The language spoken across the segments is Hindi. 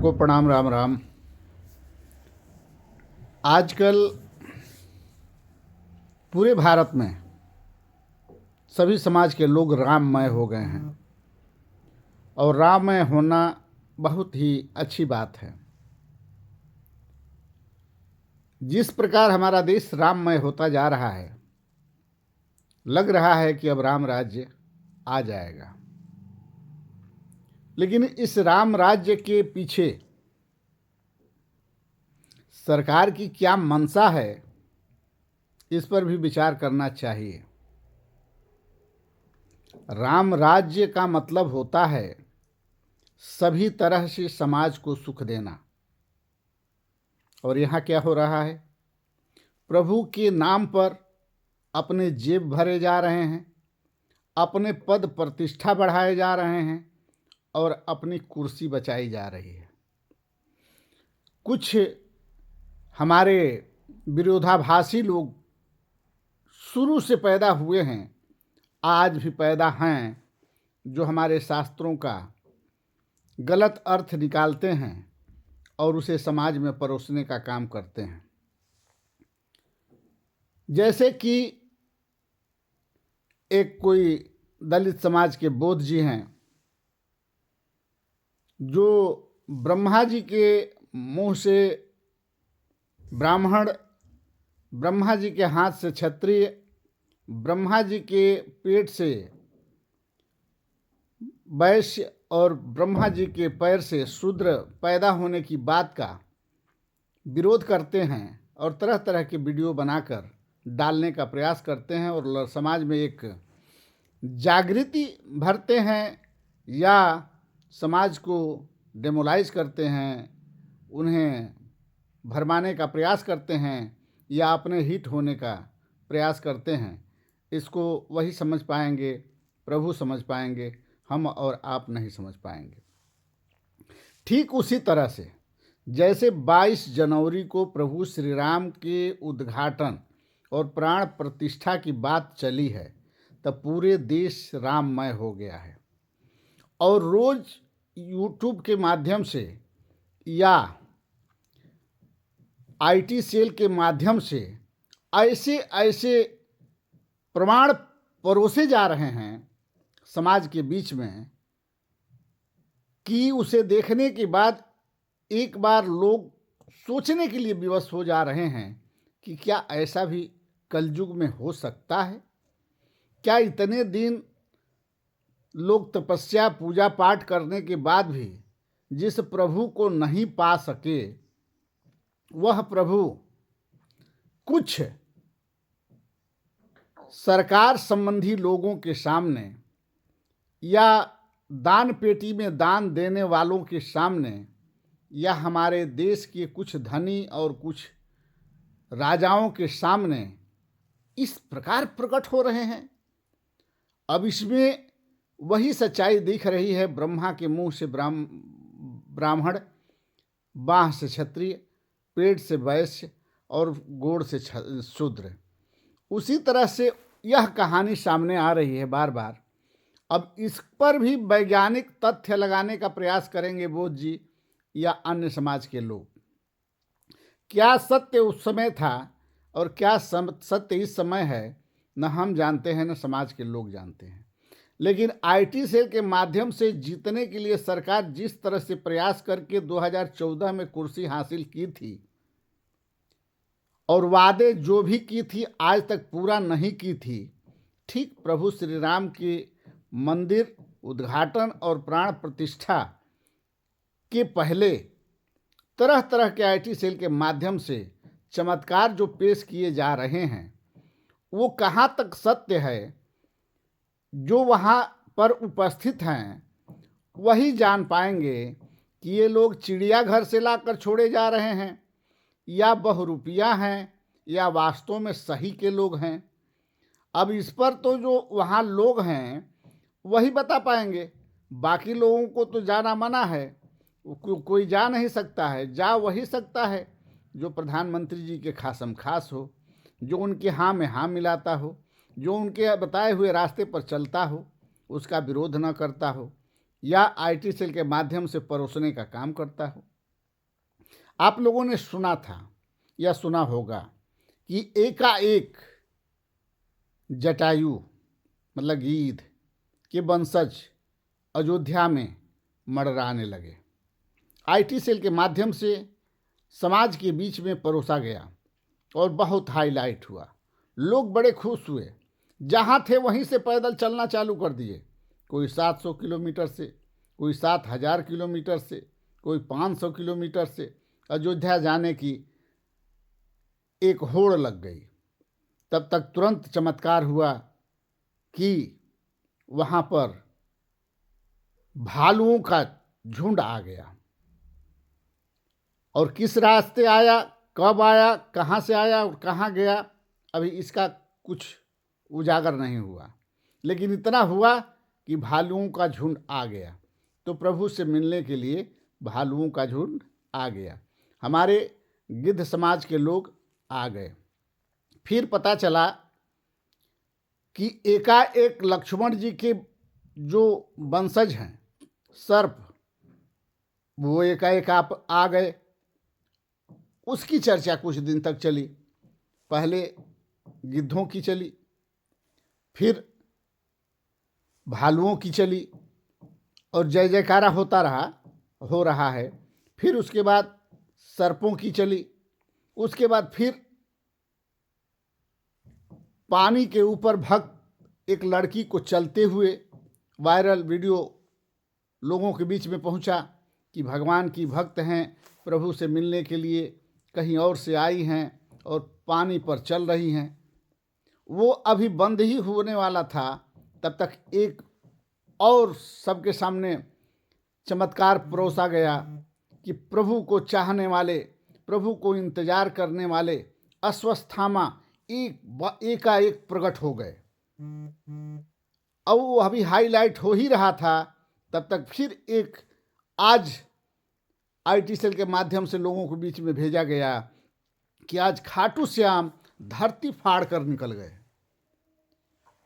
सबको प्रणाम। राम राम। आजकल पूरे भारत में सभी समाज के लोग राममय हो गए हैं और राममय होना बहुत ही अच्छी बात है। जिस प्रकार हमारा देश राममय होता जा रहा है, लग रहा है कि अब राम राज्य आ जाएगा। लेकिन इस राम राज्य के पीछे सरकार की क्या मंशा है, इस पर भी विचार करना चाहिए। राम राज्य का मतलब होता है सभी तरह से समाज को सुख देना। और यहाँ क्या हो रहा है? प्रभु के नाम पर अपने जेब भरे जा रहे हैं, अपने पद प्रतिष्ठा बढ़ाए जा रहे हैं और अपनी कुर्सी बचाई जा रही है। कुछ हमारे विरोधाभासी लोग शुरू से पैदा हुए हैं, आज भी पैदा हैं, जो हमारे शास्त्रों का गलत अर्थ निकालते हैं और उसे समाज में परोसने का काम करते हैं। जैसे कि एक कोई दलित समाज के बोध जी हैं, जो ब्रह्मा जी के मुंह से ब्राह्मण, ब्रह्मा जी के हाथ से क्षत्रिय, ब्रह्मा जी के पेट से वैश्य और ब्रह्मा जी के पैर से शूद्र पैदा होने की बात का विरोध करते हैं और तरह तरह के वीडियो बनाकर डालने का प्रयास करते हैं और समाज में एक जागृति भरते हैं या समाज को डेमोलाइज करते हैं, उन्हें भरमाने का प्रयास करते हैं या अपने हिट होने का प्रयास करते हैं। इसको वही समझ पाएंगे, प्रभु समझ पाएंगे, हम और आप नहीं समझ पाएंगे। ठीक उसी तरह से जैसे 22 जनवरी को प्रभु श्री राम के उद्घाटन और प्राण प्रतिष्ठा की बात चली है, तब पूरे देश राममय हो गया है। और रोज यूट्यूब के माध्यम से या आईटी सेल के माध्यम से ऐसे ऐसे प्रमाण परोसे जा रहे हैं समाज के बीच में कि उसे देखने के बाद एक बार लोग सोचने के लिए विवश हो जा रहे हैं कि क्या ऐसा भी कलयुग में हो सकता है? क्या इतने दिन लोग तपस्या पूजा पाठ करने के बाद भी जिस प्रभु को नहीं पा सके, वह प्रभु कुछ सरकार संबंधी लोगों के सामने या दान पेटी में दान देने वालों के सामने या हमारे देश के कुछ धनी और कुछ राजाओं के सामने इस प्रकार प्रकट हो रहे हैं। अब इसमें वही सच्चाई दिख रही है, ब्रह्मा के मुंह से ब्राह्मण, बाँह से क्षत्रिय, पेट से वैश्य और गोड़ से शूद्र। उसी तरह से यह कहानी सामने आ रही है बार बार। अब इस पर भी वैज्ञानिक तथ्य लगाने का प्रयास करेंगे बोध जी या अन्य समाज के लोग। क्या सत्य उस समय था और क्या सत्य इस समय है, न हम जानते हैं न समाज के लोग जानते हैं। लेकिन आईटी सेल के माध्यम से जीतने के लिए सरकार जिस तरह से प्रयास करके 2014 में कुर्सी हासिल की थी और वादे जो भी की थी आज तक पूरा नहीं की थी, ठीक प्रभु श्री राम के मंदिर उद्घाटन और प्राण प्रतिष्ठा के पहले तरह तरह के आईटी सेल के माध्यम से चमत्कार जो पेश किए जा रहे हैं, वो कहाँ तक सत्य है, जो वहाँ पर उपस्थित हैं वही जान पाएंगे कि ये लोग चिड़ियाघर से लाकर छोड़े जा रहे हैं या बहुरूपिया हैं या वास्तव में सही के लोग हैं। अब इस पर तो जो वहाँ लोग हैं वही बता पाएंगे, बाकी लोगों को तो जाना मना है, कोई जा नहीं सकता है। जा वही सकता है जो प्रधानमंत्री जी के खासम खास हो, जो उनके हाँ में हाँ मिलाता हो, जो उनके बताए हुए रास्ते पर चलता हो, उसका विरोध न करता हो या आईटी सेल के माध्यम से परोसने का काम करता हो। आप लोगों ने सुना था या सुना होगा कि एकाएक जटायु मतलब गीध के वंशज अयोध्या में मंडराने लगे। आईटी सेल के माध्यम से समाज के बीच में परोसा गया और बहुत हाईलाइट हुआ। लोग बड़े खुश हुए, जहाँ थे वहीं से पैदल चलना चालू कर दिए। कोई 700 किलोमीटर से, कोई 7000 किलोमीटर से, कोई 500 किलोमीटर से अयोध्या जाने की एक होड़ लग गई। तब तक तुरंत चमत्कार हुआ कि वहाँ पर भालुओं का झुंड आ गया। और किस रास्ते आया, कब आया, कहाँ से आया और कहाँ गया, अभी इसका कुछ उजागर नहीं हुआ। लेकिन इतना हुआ कि भालुओं का झुंड आ गया। तो प्रभु से मिलने के लिए भालुओं का झुंड आ गया। हमारे गिद्ध समाज के लोग आ गए। फिर पता चला कि एकाएक लक्ष्मण जी के जो वंशज हैं सर्प, वो एकाएक आप आ गए। उसकी चर्चा कुछ दिन तक चली। पहले गिद्धों की चली, फिर भालुओं की चली और जय जयकारा हो रहा है। फिर उसके बाद सर्पों की चली। उसके बाद फिर पानी के ऊपर भक्त एक लड़की को चलते हुए वायरल वीडियो लोगों के बीच में पहुंचा कि भगवान की भक्त हैं, प्रभु से मिलने के लिए कहीं और से आई हैं और पानी पर चल रही हैं। वो अभी बंद ही होने वाला था, तब तक एक और सबके सामने चमत्कार परोसा गया कि प्रभु को चाहने वाले, प्रभु को इंतजार करने वाले अश्वत्थामा एकाएक प्रकट हो गए। अब वो अभी हाईलाइट हो ही रहा था, तब तक फिर एक आज आईटी सेल के माध्यम से लोगों के बीच में भेजा गया कि आज खाटू श्याम धरती फाड़ कर निकल गए।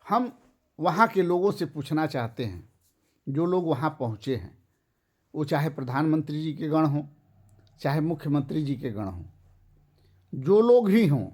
हम वहाँ के लोगों से पूछना चाहते हैं, जो लोग वहाँ पहुँचे हैं, वो चाहे प्रधानमंत्री जी के गण हों, चाहे मुख्यमंत्री जी के गण हों, जो लोग ही हों,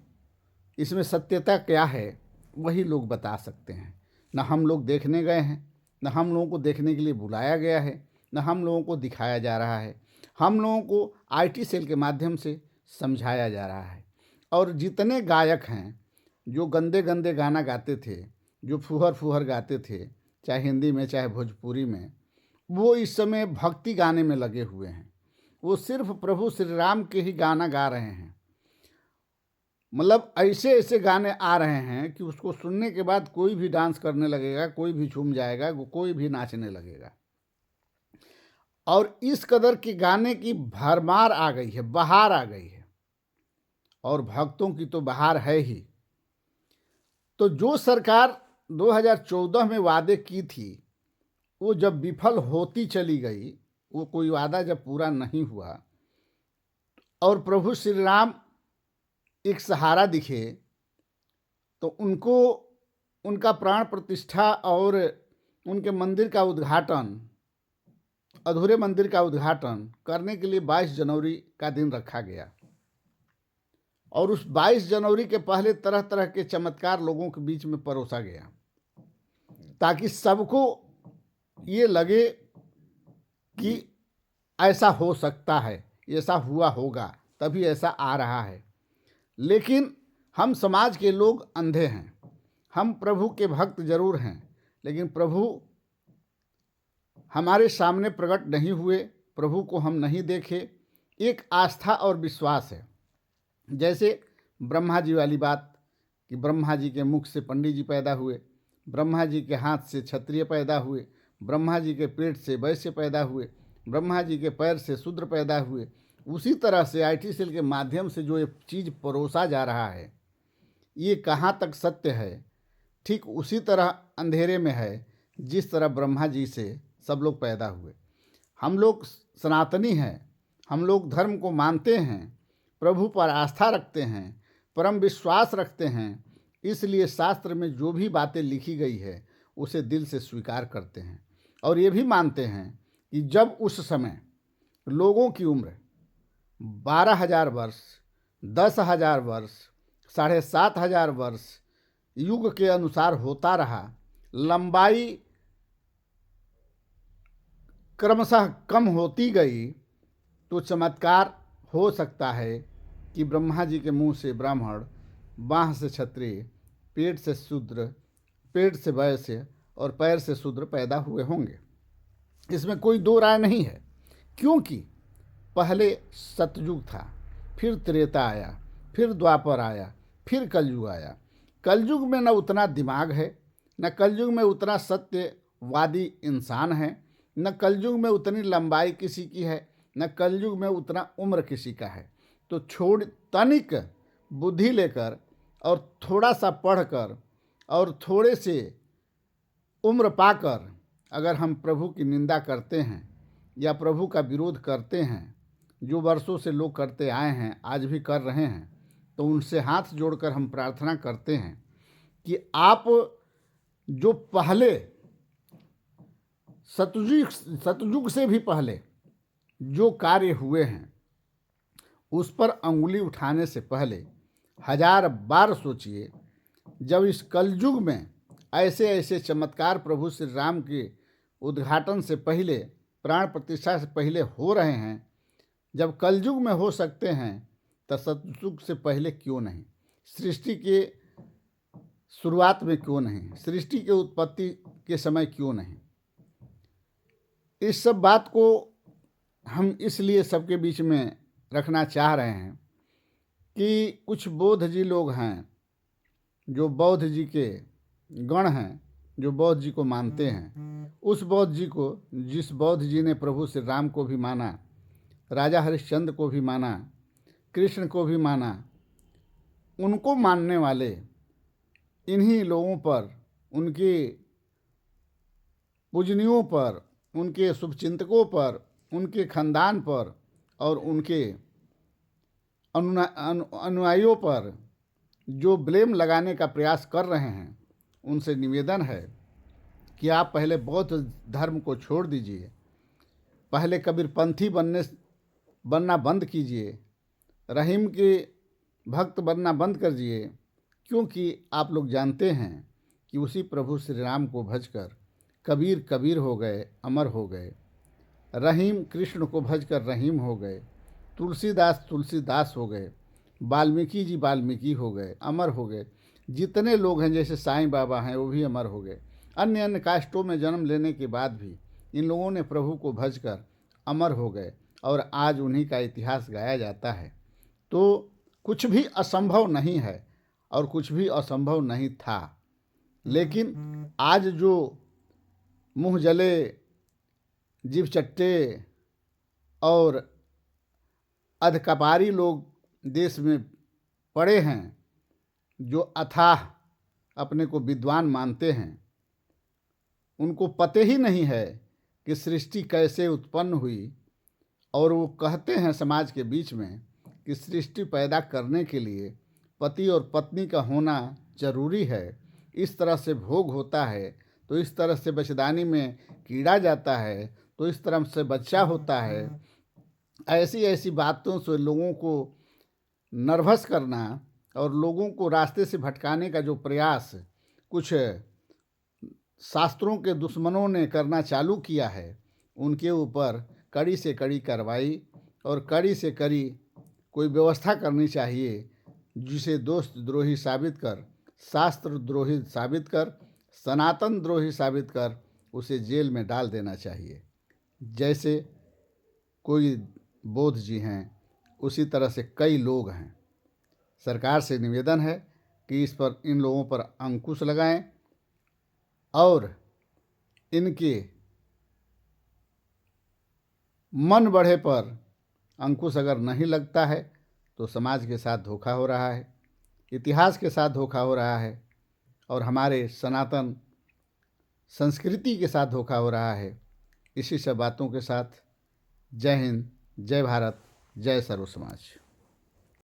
इसमें सत्यता क्या है वही लोग बता सकते हैं। न हम लोग देखने गए हैं, न हम लोगों को देखने के लिए बुलाया गया है, न हम लोगों को दिखाया जा रहा है। हम लोगों को आईटी सेल के माध्यम से समझाया जा रहा है। और जितने गायक हैं जो गंदे गंदे गाना गाते थे, जो फुहर फुहर गाते थे, चाहे हिंदी में चाहे भोजपुरी में, वो इस समय भक्ति गाने में लगे हुए हैं। वो सिर्फ प्रभु श्री राम के ही गाना गा रहे हैं। मतलब ऐसे ऐसे गाने आ रहे हैं कि उसको सुनने के बाद कोई भी डांस करने लगेगा, कोई भी झूम जाएगा, कोई भी नाचने लगेगा। और इस कदर के गाने की भरमार आ गई है, बहार आ गई है, और भक्तों की तो बहार है ही। तो जो सरकार 2014 में वादे की थी, वो जब विफल होती चली गई, वो कोई वादा जब पूरा नहीं हुआ और प्रभु श्री राम एक सहारा दिखे, तो उनको उनका प्राण प्रतिष्ठा और उनके मंदिर का उद्घाटन, अधूरे मंदिर का उद्घाटन करने के लिए 22 जनवरी का दिन रखा गया। और उस 22 जनवरी के पहले तरह तरह के चमत्कार लोगों के बीच में परोसा गया, ताकि सबको ये लगे कि ऐसा हो सकता है, ऐसा हुआ होगा, तभी ऐसा आ रहा है। लेकिन हम समाज के लोग अंधे हैं। हम प्रभु के भक्त जरूर हैं, लेकिन प्रभु हमारे सामने प्रकट नहीं हुए, प्रभु को हम नहीं देखे। एक आस्था और विश्वास है। जैसे ब्रह्मा जी वाली बात कि ब्रह्मा जी के मुख से पंडित जी पैदा हुए, ब्रह्मा जी के हाथ से क्षत्रिय पैदा हुए, ब्रह्मा जी के पेट से वैश्य पैदा हुए, ब्रह्मा जी के पैर से शूद्र पैदा हुए। उसी तरह से आईटी सेल के माध्यम से जो ये चीज़ परोसा जा रहा है, ये कहाँ तक सत्य है, ठीक उसी तरह अंधेरे में है जिस तरह ब्रह्मा जी से सब लोग पैदा हुए। हम लोग सनातनी हैं, हम लोग धर्म को मानते हैं, प्रभु पर आस्था रखते हैं, परम विश्वास रखते हैं। इसलिए शास्त्र में जो भी बातें लिखी गई है उसे दिल से स्वीकार करते हैं और ये भी मानते हैं कि जब उस समय लोगों की उम्र 12,000 वर्ष, 10,000 वर्ष, 7,500 वर्ष युग के अनुसार होता रहा, लंबाई क्रमशः कम होती गई, तो चमत्कार हो सकता है कि ब्रह्मा जी के मुंह से ब्राह्मण, बाँह से क्षत्रिय, पेट से शूद्र, पेट से वैश्य और पैर से शूद्र पैदा हुए होंगे। इसमें कोई दो राय नहीं है, क्योंकि पहले सतयुग था, फिर त्रेता आया, फिर द्वापर आया, फिर कलयुग आया। कलयुग में न उतना दिमाग है, न कलयुग में उतना सत्यवादी इंसान है, न कलयुग में उतनी लंबाई किसी की है, न कलयुग में उतना उम्र किसी का है। तो तनिक बुद्धि लेकर और थोड़ा सा पढ़कर और थोड़े से उम्र पाकर अगर हम प्रभु की निंदा करते हैं या प्रभु का विरोध करते हैं, जो वर्षों से लोग करते आए हैं, आज भी कर रहे हैं, तो उनसे हाथ जोड़कर हम प्रार्थना करते हैं कि आप जो पहले सतयुग से भी पहले जो कार्य हुए हैं, उस पर अंगुली उठाने से पहले 1000 बार सोचिए। जब इस कलयुग में ऐसे ऐसे चमत्कार प्रभु श्री राम के उद्घाटन से पहले, प्राण प्रतिष्ठा से पहले हो रहे हैं, जब कलयुग में हो सकते हैं, तो सतयुग से पहले क्यों नहीं? सृष्टि के शुरुआत में क्यों नहीं? सृष्टि के उत्पत्ति के समय क्यों नहीं? इस सब बात को हम इसलिए सबके बीच में रखना चाह रहे हैं कि कुछ बौद्ध जी लोग हैं, जो बौद्ध जी के गण हैं, जो बौद्ध जी को मानते हैं। उस बौद्ध जी को, जिस बौद्ध जी ने प्रभु श्री राम को भी माना, राजा हरिश्चंद्र को भी माना, कृष्ण को भी माना, उनको मानने वाले इन्हीं लोगों पर, उनके पूजनियों पर, उनके शुभचिंतकों पर, उनके खानदान पर और उनके अनुयायियों पर जो ब्लेम लगाने का प्रयास कर रहे हैं, उनसे निवेदन है कि आप पहले बौद्ध धर्म को छोड़ दीजिए, पहले कबीरपंथी बनना बंद कीजिए, रहीम के भक्त बनना बंद कर दिए, क्योंकि आप लोग जानते हैं कि उसी प्रभु श्री राम को भजकर कबीर कबीर हो गए, अमर हो गए। रहीम कृष्ण को भजकर रहीम हो गए, तुलसीदास तुलसीदास हो गए, वाल्मीकि जी वाल्मीकि हो गए, अमर हो गए। जितने लोग हैं, जैसे साईं बाबा हैं, वो भी अमर हो गए। अन्य अन्य कास्टों में जन्म लेने के बाद भी इन लोगों ने प्रभु को भजकर अमर हो गए और आज उन्हीं का इतिहास गाया जाता है। तो कुछ भी असंभव नहीं है और कुछ भी असंभव नहीं था, लेकिन आज जो मुँह जले, जीभ चट्टे और अधकपारी लोग देश में पड़े हैं, जो अथाह अपने को विद्वान मानते हैं, उनको पते ही नहीं है कि सृष्टि कैसे उत्पन्न हुई। और वो कहते हैं समाज के बीच में कि सृष्टि पैदा करने के लिए पति और पत्नी का होना जरूरी है, इस तरह से भोग होता है, तो इस तरह से बछदानी में कीड़ा जाता है, तो इस तरह से बच्चा होता है। ऐसी ऐसी बातों से लोगों को नर्वस करना और लोगों को रास्ते से भटकाने का जो प्रयास कुछ शास्त्रों के दुश्मनों ने करना चालू किया है, उनके ऊपर कड़ी से कड़ी कार्रवाई और कड़ी से कड़ी कोई व्यवस्था करनी चाहिए, जिसे दोषद्रोही साबित कर, शास्त्र द्रोही साबित कर, सनातन द्रोही साबित कर उसे जेल में डाल देना चाहिए। जैसे कोई बौद्ध जी हैं, उसी तरह से कई लोग हैं। सरकार से निवेदन है कि इस पर, इन लोगों पर अंकुश लगाएं और इनके मन बढ़े पर अंकुश अगर नहीं लगता है तो समाज के साथ धोखा हो रहा है, इतिहास के साथ धोखा हो रहा है और हमारे सनातन संस्कृति के साथ धोखा हो रहा है। इसी सब बातों के साथ जय हिंद, जय भारत, जय सर्व समाज।